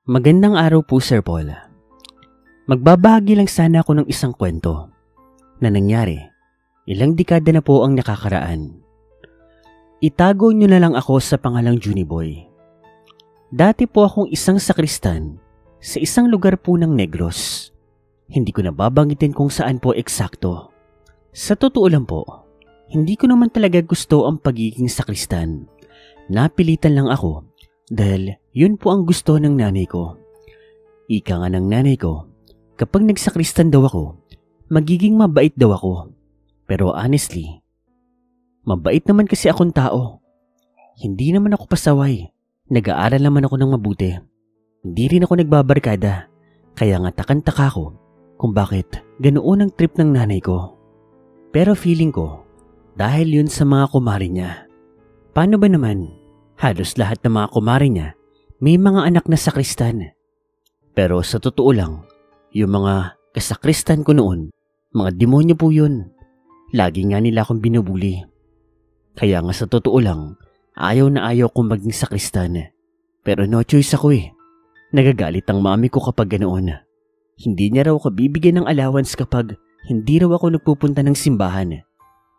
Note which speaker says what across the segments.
Speaker 1: Magandang araw po, Sir Paul. Magbabahagi lang sana ako ng isang kwento na nangyari. Ilang dekada na po ang nakakaraan. Itago nyo na lang ako sa pangalang Juniboy. Dati po akong isang sakristan sa isang lugar po ng Negros. Hindi ko na babanggitin kung saan po eksakto. Sa totoo lang po, hindi ko naman talaga gusto ang pagiging sakristan. Napilitan lang ako dahil yun po ang gusto ng nanay ko. Ika nga ng nanay ko, kapag nagsakristan daw ako, magiging mabait daw ako. Pero honestly, mabait naman kasi akong tao. Hindi naman ako pasaway. Nag-aaral naman ako ng mabuti. Hindi rin ako nagbabarkada. Kaya nga takantaka ko kung bakit ganoon ang trip ng nanay ko. Pero feeling ko, dahil yun sa mga kumari niya. Paano ba naman? Halos lahat ng mga kumari niya may mga anak na sakristan. Pero sa totoo lang, yung mga kasakristan ko noon, mga demonyo po yun. Lagi nga nila akong binubuli. Kaya nga sa totoo lang, ayaw na ayaw kong maging sakristan. Pero no choice ako eh. Nagagalit ang mami ko kapag ganoon. Hindi niya raw ako bibigyan ng allowance kapag hindi raw ako nagpupunta ng simbahan.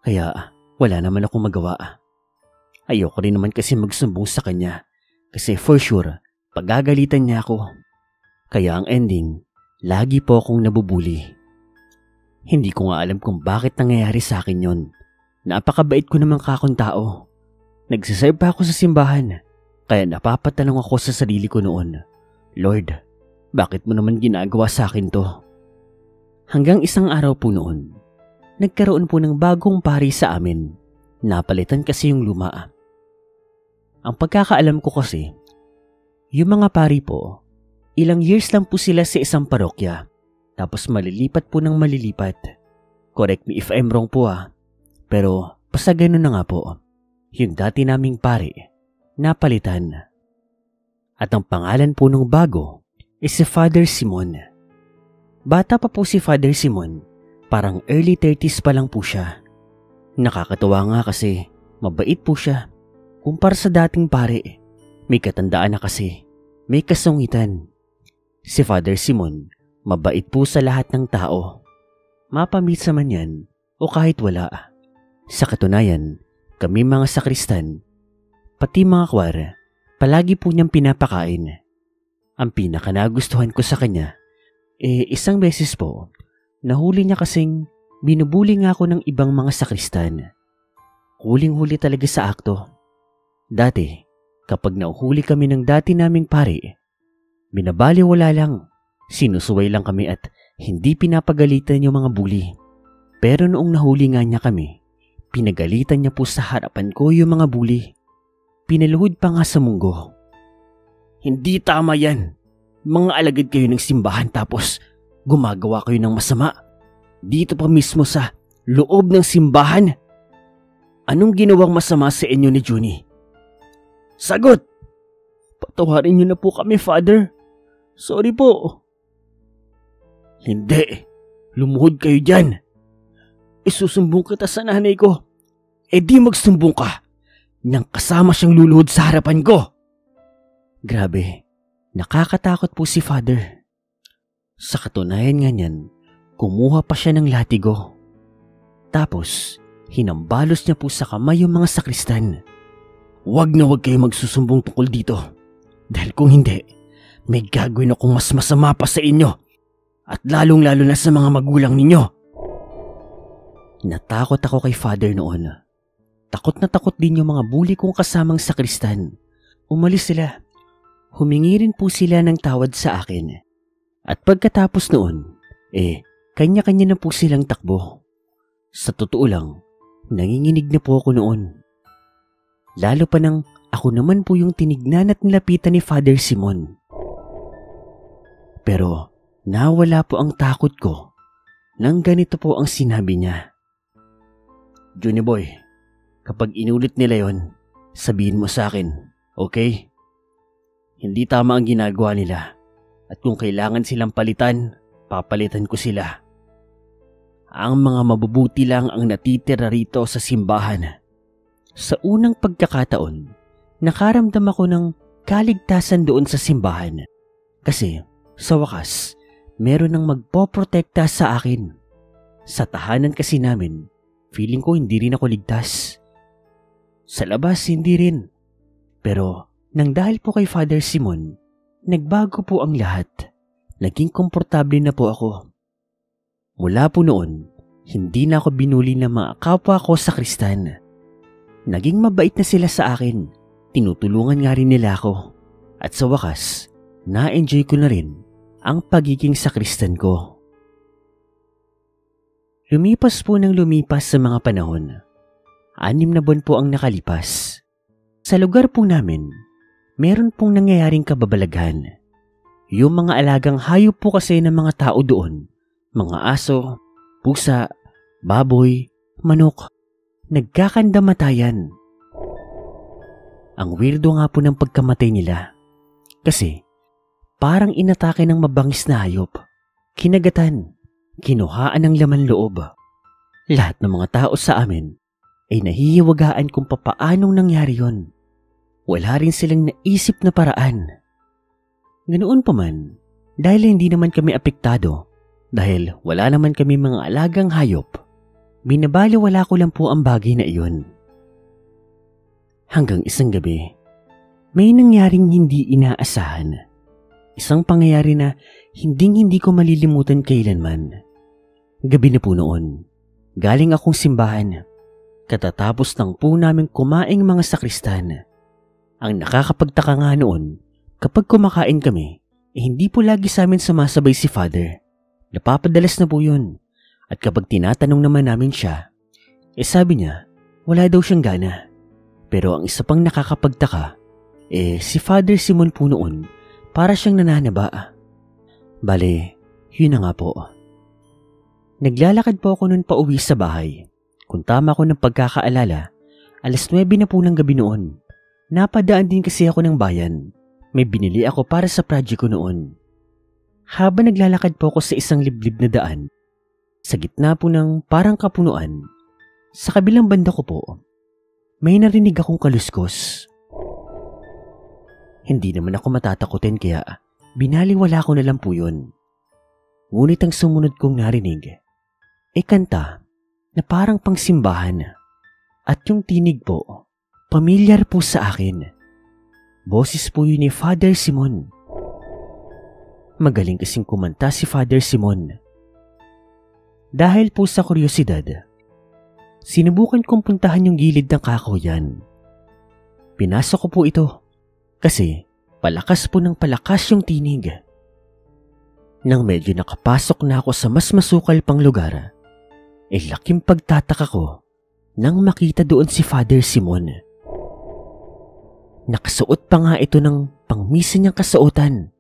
Speaker 1: Kaya wala naman akong magawa. Ayoko rin naman kasi magsumbong sa kanya kasi for sure, pagagalitan niya ako. Kaya ang ending, lagi po akong nabubuli. Hindi ko nga alam kung bakit nangyayari sa akin yon. Napakabait ko naman kakong tao. Nagsiserve pa ako sa simbahan, kaya napapatanong ako sa sarili ko noon, Lord, bakit mo naman ginagawa sa akin to? Hanggang isang araw po noon, nagkaroon po ng bagong pari sa amin. Napalitan kasi yung luma. Ang pagkakaalam ko kasi, yung mga pari po, ilang years lang po sila sa isang parokya, tapos malilipat po ng malilipat. Correct me if I'm wrong po pero basta ganun na nga po. Yung dati naming pari, napalitan. At ang pangalan po ng bago is si Father Simon. Bata pa po si Father Simon, parang early 30s pa lang po siya. Nakakatawa nga kasi mabait po siya. Kumpara sa dating pare, may katandaan na kasi, may kasungitan. Si Father Simon, mabait po sa lahat ng tao. Mapamisa man yan o kahit wala. Sa katunayan, kami mga sakristan, pati mga kwar, palagi po niyang pinapakain. Ang pinaka nagustuhan ko sa kanya, isang beses po, nahuli niya kasing binubuli nga ako ng ibang mga sakristan. Huling-huli talaga sa akto. Dati, kapag nauhuli kami ng dati naming pari, binabaliwala lang, sinusuway lang kami at hindi pinapagalitan yung mga bully. Pero noong nahuli nga niya kami, pinagalitan niya po sa harapan ko yung mga bully. Pinaluhod pa nga sa munggo. Hindi tama yan. Mga alagad kayo ng simbahan tapos gumagawa kayo ng masama. Dito pa mismo sa loob ng simbahan. Anong ginawang masama sa inyo ni Junie? Sagot! Patawarin niyo na po kami, Father. Sorry po. Hindi. Lumuhod kayo dyan. Isusumbong kita sa nanay ko. Di magsumbong ka. Nang kasama siyang luluhod sa harapan ko. Grabe. Nakakatakot po si Father. Sa katunayan nga niyan, kumuha pa siya ng latigo. Tapos, hinambalos niya po sa kamay yung mga sakristan. Wag na wag kayo magsusumbong tungkol dito. Dahil kung hindi, may gagawin akong mas masama pa sa inyo. At lalong-lalo na sa mga magulang ninyo. Natakot ako kay Father noon. Takot na takot din yung mga bully kong kasamang sakristan. Umalis sila. Humingi rin po sila ng tawad sa akin. At pagkatapos noon, kanya-kanya na po silang takbo. Sa totoo lang, nanginginig na po ako noon. Lalo pa nang ako naman po yung tinignan at nilapitan ni Father Simon. Pero nawala po ang takot ko nang ganito po ang sinabi niya. Juniboy, kapag inulit nila yon, sabihin mo sa akin, okay? Hindi tama ang ginagawa nila at kung kailangan silang palitan, papalitan ko sila. Ang mga mabubuti lang ang natitira rito sa simbahan. Sa unang pagkakataon, nakaramdam ako ng kaligtasan doon sa simbahan. Kasi sa wakas, meron nang magpoprotekta sa akin. Sa tahanan kasi namin, feeling ko hindi rin ako ligtas. Sa labas, hindi rin. Pero nang dahil po kay Father Simon, nagbago po ang lahat. Naging komportable na po ako. Mula po noon, hindi na ako binuli ng mga kapwa ko sa Kristan. Naging mabait na sila sa akin. Tinutulungan nga rin nila ako. At sa wakas, na-enjoy ko na rin ang pagiging sakristan ko. Lumipas po ng lumipas sa mga panahon. 6 na buwan po ang nakalipas. Sa lugar po namin, meron pong nangyayaring kababalaghan. Yung mga alagang hayop po kasi ng mga tao doon, mga aso, pusa, baboy, manok, nagkakandamatayan. Ang weirdo nga po ng pagkamatay nila. Kasi parang inatake ng mabangis na hayop. Kinagatan, kinuhaan ng laman loob. Lahat ng mga tao sa amin ay nahihiwagaan kung papaanong nangyari yon. Wala rin silang naisip na paraan. Ganoon pa man, dahil hindi naman kami apektado, dahil wala naman kami mga alagang hayop, binabaliwala ko lang po ang bagay na iyon. Hanggang isang gabi, may nangyaring hindi inaasahan. Isang pangyayari na hindi ko malilimutan kailanman. Gabi na po noon, galing akong simbahan. Katatapos lang po namin kumaing mga sakristan. Ang nakakapagtaka nga noon, kapag kumakain kami, hindi po lagi sa amin sumasabay si Father. Napapadalas na po yun. At kapag tinatanong naman namin siya, sabi niya, wala daw siyang gana. Pero ang isa pang nakakapagtaka, si Father Simon po noon, para siyang nananaba. Bale, yun na nga po. Naglalakad po ako noon pauwi sa bahay. Kung tama ko ng pagkakaalala, 9:00 na po ng gabi noon. Napadaan din kasi ako ng bayan. May binili ako para sa project ko noon. Habang naglalakad po ako sa isang liblib na daan, sa gitna po ng parang kapunuan, sa kabilang banda ko po, may narinig akong kaluskos. Hindi naman ako matatakutin kaya binaliwala ko na lang po yun. Ngunit ang sumunod kong narinig, kanta na parang pangsimbahan. At yung tinig po, pamilyar po sa akin. Boses po yun ni Father Simon. Magaling kasing kumanta si Father Simon. Dahil po sa kuryosidad, sinubukan kong puntahan yung gilid ng kahoyan. Pinasok ko po ito kasi palakas po ng palakas yung tinig. Nang medyo nakapasok na ako sa mas masukal pang lugar, laking pagtataka ko nang makita doon si Father Simon. Nakasuot pa nga ito ng pangmisa niyang kasuotan.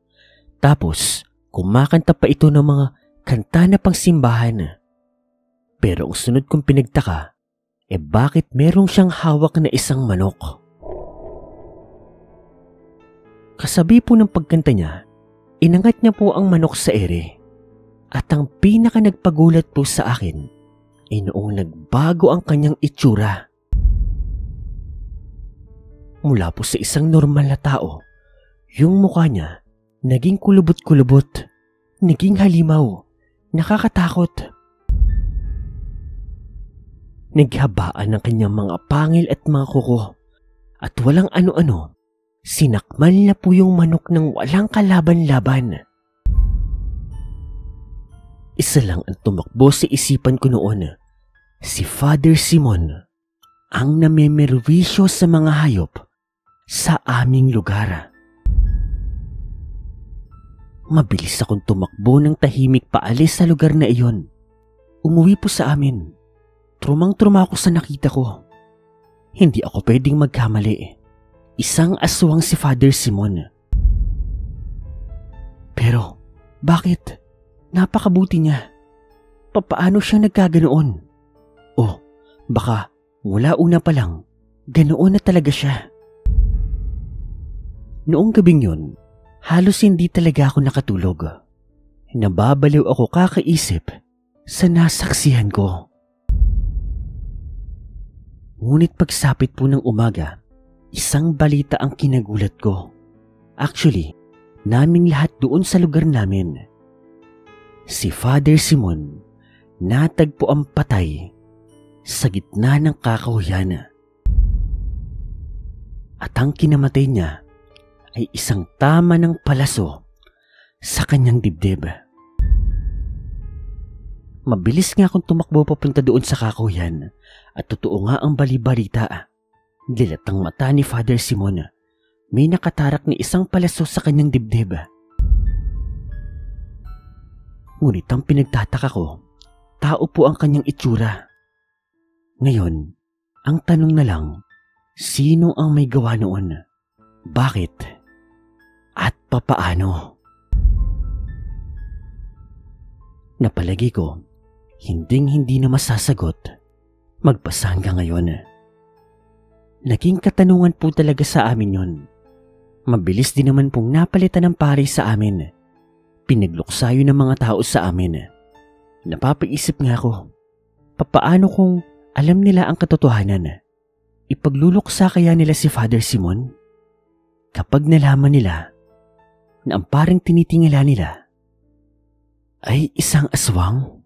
Speaker 1: Tapos, kumakanta pa ito ng mga kanta na pangsimbahan. Pero ang sunod kong pinagtaka, bakit merong siyang hawak na isang manok? Kasabi po ng pagkanta niya, inangat niya po ang manok sa ere. At ang pinaka nagpagulat po sa akin, noong nagbago ang kanyang itsura. Mula po sa isang normal na tao, yung mukha niya naging kulubot-kulubot, naging halimaw, nakakatakot. Naghabaan ng kanyang mga pangil at mga kuko, at walang ano-ano, sinakmal na po yung manok ng walang kalaban-laban. Isa lang ang tumakbo sa isipan ko noon, si Father Simon, ang namemerwisyo sa mga hayop sa aming lugar. Mabilis akong tumakbo ng tahimik paalis sa lugar na iyon. Umuwi po sa amin. Trumang-truma ako sa nakita ko. Hindi ako pwedeng magkamali. Isang aswang si Father Simon. Pero, bakit? Napakabuti niya. Papaano siya nagkaganoon? Baka mula una pa lang, ganoon na talaga siya. Noong gabing yun, halos hindi talaga ako nakatulog. Nababaliw ako kakaisip sa nasaksihan ko. Ngunit pagsapit po ng umaga, isang balita ang kinagulat ko. Actually, naming lahat doon sa lugar namin. Si Father Simon natagpo ang patay sa gitna ng kakahuyan. At ang kinamatay niya ay isang tama ng palaso sa kanyang dibdib. Mabilis nga akong tumakbo papunta doon sa kakahuyan at totoo nga ang balibalita. Dilatang mata ni Father Simon, may nakatarak ni isang palaso sa kanyang dibdib. Ngunit ang pinagtataka ko, tao po ang kanyang itsura. Ngayon, ang tanong na lang, sino ang may gawa noon? Bakit? At papaano? Napalagi ko, hindi na masasagot. Magpasa hanggang ngayon. Naging katanungan po talaga sa amin yon. Mabilis din naman pong napalitan ng pari sa amin. Pinagluksayo ng mga tao sa amin. Napapaisip nga ako, papaano kung alam nila ang katotohanan? Ipagluluksa kaya nila si Father Simon? Kapag nalaman nila na ang paring tinitingala nila ay isang aswang?